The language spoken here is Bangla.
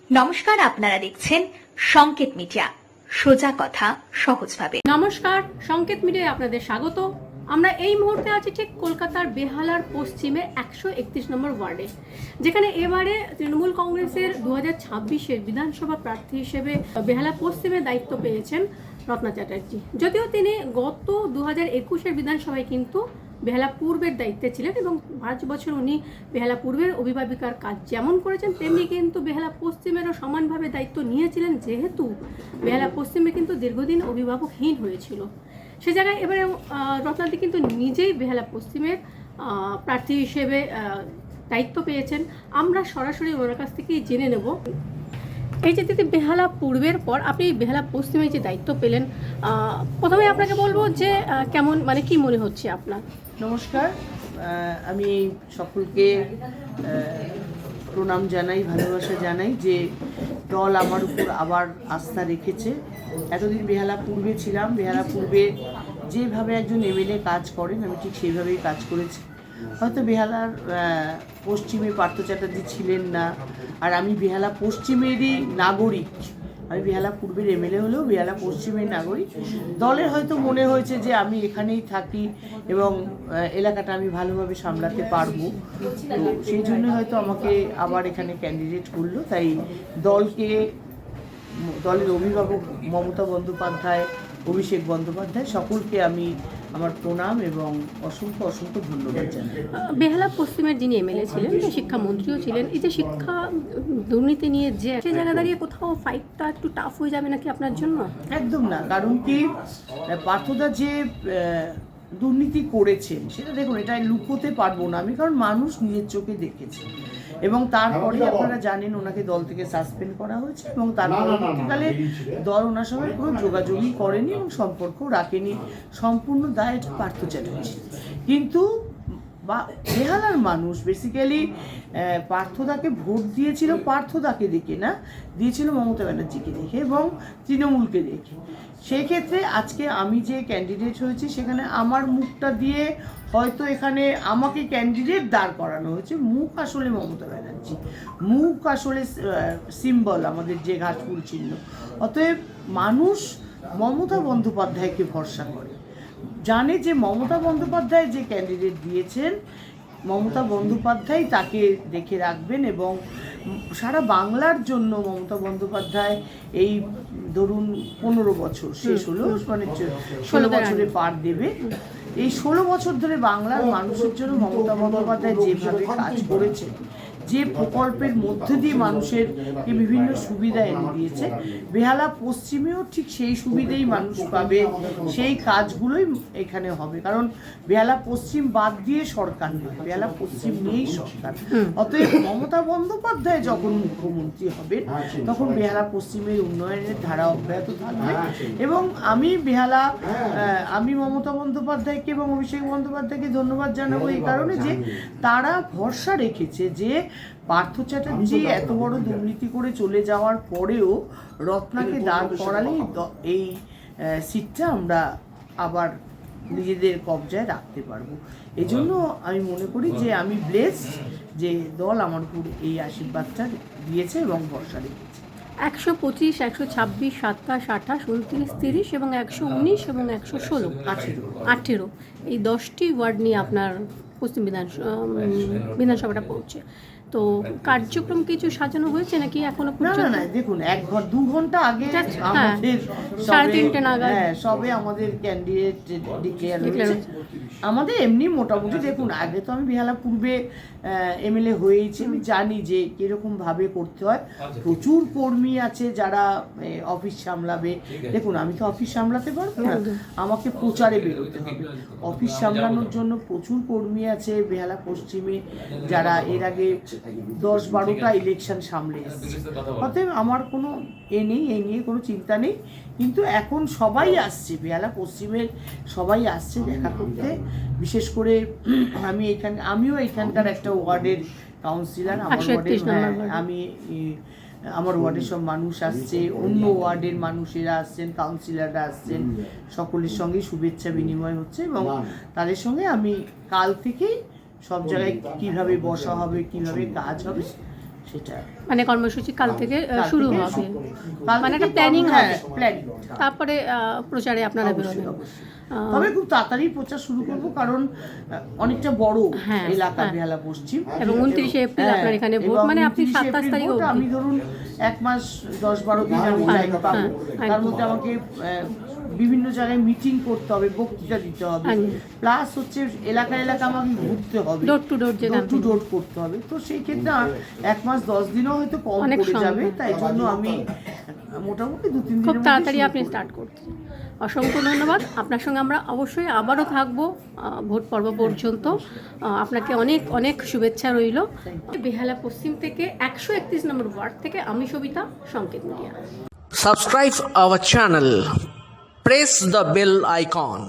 নমস্কার, আপনারা দেখছেন সংকেত মিডিয়া, সোজা কথা সহজভাবে। নমস্কার, সংকেত মিডিয়ায় আপনাদের স্বাগত। আমরা এই মুহূর্তে আছি ঠিক কলকাতার বেহালার পশ্চিমে 131 নম্বর ওয়ার্ডে, যেখানে এবারে তৃণমূল কংগ্রেসের 2026-এর বিধানসভা প্রার্থী হিসেবে বেহালা পশ্চিমে দায়িত্ব পেয়েছেন রত্না চ্যাটার্জি। যদিও তিনি গত 2021-এর বিধানসভায় কিন্তু বেহালা পূর্বের দায়িত্বে ছিলেন এবং 5 বছর উনি বেহালা পূর্বের অভিভাবিকার কাজ যেমন করেছেন তেমনি কিন্তু বেহালা পশ্চিমেরও সমানভাবে দায়িত্ব নিয়েছিলেন, যেহেতু বেহালা পশ্চিমে কিন্তু দীর্ঘদিন অভিভাবকহীন হয়েছিল। সে জায়গায় এবারে রত্নাদি কিন্তু নিজেই বেহালা পশ্চিমের প্রার্থী হিসেবে দায়িত্ব পেয়েছেন। আমরা সরাসরি ওনার কাছ থেকেই জেনে নেব। এই যে দিদি, বেহালা পূর্বের পর আপনি বেহালা পশ্চিমে যে দায়িত্ব পেলেন, প্রথমে আপনাকে বলবো যে কেমন, মানে কি মনে হচ্ছে আপনার? নমস্কার, আমি সকলকে প্রণাম জানাই, ভালোবাসা জানাই যে দল আমার উপর আবার আস্থা রেখেছে। এতদিন বেহালা পূর্বে ছিলাম, বেহালা পূর্বে যেভাবে একজন এমএলএ কাজ করেন আমি ঠিক সেইভাবেই কাজ করেছি। হয়তো বেহালার পশ্চিমে পার্থ চ্যাটার্জি ছিলেন না, আর আমি বেহালা পশ্চিমেরই নাগরিক। আমি বেহালা পূর্বের এমএলএ হলেও বেহালা পশ্চিমের নাগরিক। দলের হয়তো মনে হয়েছে যে আমি এখানেই থাকি এবং এলাকাটা আমি ভালোভাবে সামলাতে পারবো, তো সেই জন্য হয়তো আমাকে আবার এখানে ক্যান্ডিডেট করলো। তাই দলের অভিভাবক মমতা বন্দ্যোপাধ্যায়, অভিষেক বন্দ্যোপাধ্যায় সকলকে আমি আমার প্রণাম এবং অসংখ্য অসংখ্য ধন্যবাদ জানাই। বেহালা পশ্চিমের যিনি এমএলএ ছিলেন, শিক্ষামন্ত্রীও ছিলেন, এই যে শিক্ষা দুর্নীতি নিয়ে যে সে জায়গা দাঁড়িয়ে কোথাও ফাইটটা একটু টাফ হয়ে যাবে নাকি আপনার জন্য? একদম না, কারণ কি পার্থদা যে দুর্নীতি করেছেন সেটা দেখুন, এটা লুকোতে পারবো না আমি, কারণ মানুষ নিজের চোখে দেখেছে। এবং তারপরে আপনারা জানেন ওনাকে দল থেকে সাসপেন্ড করা হয়েছে এবং তার পরবর্তীকালে দল ওনার সঙ্গে কোনো যোগাযোগই করেনি এবং সম্পর্ক রাখেনি। সম্পূর্ণ দায় এটা পার্থ চ্যাটার্জি। কিন্তু বেহালার মানুষ বেসিক্যালি পার্থদাকে ভোট দিয়েছিল, পার্থদাকে দেখে না, দিয়েছিল মমতা ব্যানার্জিকে দেখে এবং তৃণমূলকে দেখে। সেই ক্ষেত্রে আজকে আমি যে ক্যান্ডিডেট হয়েছি সেখানে আমার মুখটা দিয়ে হয়তো এখানে আমাকে ক্যান্ডিডেট দাঁড় করানো হয়েছে। মুখ আসলে মমতা ব্যানার্জি, মুখ আসলে সিম্বল আমাদের যে ঘাটফুল চিহ্ন। অতএব মানুষ মমতা বন্দ্যোপাধ্যায়কে ভরসা করে, জানে যে মমতা বন্দ্যোপাধ্যায় যে ক্যান্ডিডেট দিয়েছেন মমতা বন্দ্যোপাধ্যায় তাকে দেখে রাখবেন এবং সারা বাংলার জন্য মমতা বন্দ্যোপাধ্যায় এই ধরুন 15 বছর শেষ হলো, মানে 16 বছরে পার দেবে। এই 16 বছর ধরে বাংলার মানুষের জন্য মমতা বন্দ্যোপাধ্যায় যেভাবে কাজ করেছে, যে প্রকল্পের মধ্যে দিয়ে মানুষের বিভিন্ন সুবিধা এনে দিয়েছে, বেহালা পশ্চিমেও ঠিক সেই সুবিধেই মানুষ পাবে, সেই কাজগুলোই এখানে হবে। কারণ বেহালা পশ্চিম বাদ দিয়ে সরকার নেই, বেহালা পশ্চিম নিয়েই সরকার। অতএব মমতা বন্দ্যোপাধ্যায় যখন মুখ্যমন্ত্রী হবেন তখন বেহালা পশ্চিমের উন্নয়নের ধারা অব্যাহত থাকবে। এবং আমি মমতা বন্দ্যোপাধ্যায়কে এবং অভিষেক বন্দ্যোপাধ্যায়কে ধন্যবাদ জানাবো এই কারণে যে তারা ভরসা রেখেছে যে পার্থ চ্যাটার্জি এত বড় দুর্নীতি করে চলে যাওয়ার পরেও রত্নাকে দাঁড় করালেই এই সিটটা আমরা আবার নিজেদের কবজায় রাখতে পারবো। এই জন্য আমি মনে করি যে আমি ব্লেসড যে দল আমার উপর এই আশীর্বাদটা দিয়েছে এবং ভরসা রেখেছে। 125, 126, 27, 28, 29, 30 এবং 119 এবং 116, 18 এই 10টি ওয়ার্ড নিয়ে আপনার পশ্চিম বিধানসভাটা পড়ছে। তো কার্যক্রম কিছু সাজানো হয়েছে নাকি এখনো? না, দেখুন 2 ঘন্টা আগে আমাদের 3:30 নাগাদ সবে আমাদের ক্যান্ডিডেট ডিক্লেয়ার হয়েছে। আমাদের এমনি মোটামুটি দেখুন, আগে তো আমি বেহালা পূর্বে এমএলএ হয়েছি, আমি জানি যে কিরকম ভাবে করতে হয়। প্রচুর কর্মী আছে যারা অফিস সামলাবে। দেখুন, আমি তো অফিস সামলাতে পারবো না, আমাকে প্রচারে বেরোতে হবে। অফিস সামলানোর জন্য প্রচুর কর্মী আছে বেহালা পশ্চিমে যারা এর আগে 10-12টা ইলেকশন সামলে এসেছে। অতএব আমার কোনো এই নিয়ে কোনো চিন্তা নেই। কিন্তু এখন সবাই আসছে, বেহালা পশ্চিমের সবাই আসছে দেখা করতে। বিশেষ করে আমিও এখানকার একটা ওয়ার্ডের কাউন্সিলর। আমার ওয়ার্ডের সব মানুষ আসছে, অন্য ওয়ার্ডের মানুষেরা আসছেন, কাউন্সিলররা আসছেন, সকলের সঙ্গে শুভেচ্ছা বিনিময় হচ্ছে এবং তাদের সঙ্গে আমি কাল থেকেই সব জায়গায় কিভাবে বসা হবে, কিভাবে কাজ হবে সেটা মানে কর্মসূচি কাল থেকে কাল শুরু থেকে হবে, কাল মানে থেকে একটা প্ল্যানিং হ্যাঁ, হবে, প্ল্যানিং তারপরে প্রচারে আপনারা অবশ্যই, বেরোবেন। অবশ্যই। তবে খুব তাড়াতাড়ি প্রচার শুরু করবো, কারণ অনেকটা বড় হ্যাঁ, এলাকা হ্যাঁ। বেহালা পশ্চিম, এবং 29শে এপ্রিল আপনার এখানে ভোট, এবং মানে আপনি 29শে 27 এপ্রিল তারিখ ভোট, অবধি। আমি ধরুন 1 মাস 10-12 দিন আমি হ্যাঁ, টাইম পাবো, হ্যাঁ, তার একদম। মধ্যে আমাকে বিভিন্ন জায়গায় মিটিং করতে হবে, বক্তৃতা দিতে হবে, একদম। প্লাস হচ্ছে এলাকা আমাকে ঘুরতে হবে, ডোর টু ডোর যে ডোর টু campaign। ডোর করতে হবে। তো সেই ক্ষেত্রে 1 মাস 10 দিনও হয়তো কম অনেক পড়ে সময়। যাবে, তাই জন্য আমি মোটামুটি 2-3 খুব দিনের তাড়াতাড়ি মধ্যে আপনি শুরু স্টার্ট করছেন। অসংখ্য ধন্যবাদ। আপনার সঙ্গে আমরা অবশ্যই আবারও থাকবো ভোট পর্ব পর্যন্ত। আপনাকে অনেক অনেক শুভেচ্ছা রইল। বেহালা পশ্চিম থেকে 131 নম্বর ওয়ার্ড থেকে আমি সবিতা, সংকেত media. Subscribe our channel. Press the bell icon.